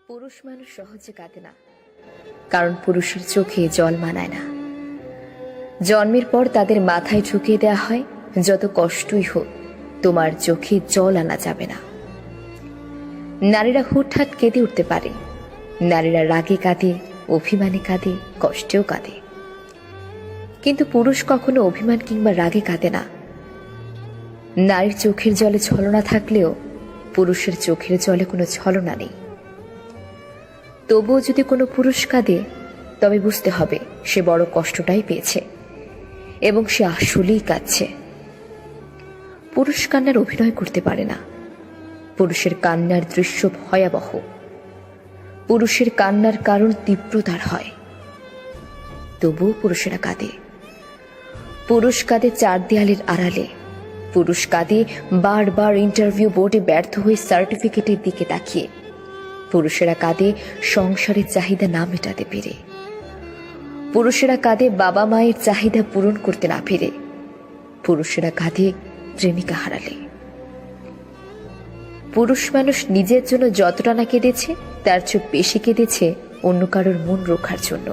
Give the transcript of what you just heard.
পুরুষ মানুষ সহজে কাঁদে না, কারণ পুরুষের চোখে জল মানায় না। জন্মের পর তাদের মাথায় ঢুকিয়ে দেয়া হয়, যত কষ্টই হোক তোমার চোখে জল আনা যাবে না। নারীরা হুটহাট কেঁদে উঠতে পারে, নারীরা রাগে কাঁদে, অভিমানে কাঁদে, কষ্টেও কাঁদে, কিন্তু পুরুষ কখনো অভিমান কিংবা রাগে কাঁদে না। নারীর চোখের জলে ছলনা থাকলেও পুরুষের চোখের জলে কোনো ছলনা নেই। তবুও যদি কোনো পুরুষ কাঁদে, তবে বুঝতে হবে সে বড় কষ্টটাই পেয়েছে এবং সে আসলেই কাঁদছে। পুরুষ কান্নার অভিনয় করতে পারে না। পুরুষের কান্নার দৃশ্য ভয়াবহ। পুরুষের কান্নার কারণ তীব্রতার হয়। তবুও পুরুষেরা কাঁদে। পুরুষ কাঁদে চার দেয়ালের আড়ালে। পুরুষ কাঁদে বারবার ইন্টারভিউ বোর্ডে ব্যর্থ হয়ে সার্টিফিকেটের দিকে তাকিয়ে। পুরুষেরা কাঁদে সংসারের চাহিদা না মেটাতে পেরে। পুরুষেরা কাঁদে বাবা মায়ের চাহিদা পূরণ করতে না পেরে। পুরুষেরা কাঁদে প্রেমিকা হারালে। পুরুষ মানুষ নিজের জন্য যতটা না কেঁদেছে, তার চেয়ে বেশি কেঁদেছে অন্য কারোর মন রক্ষার জন্য।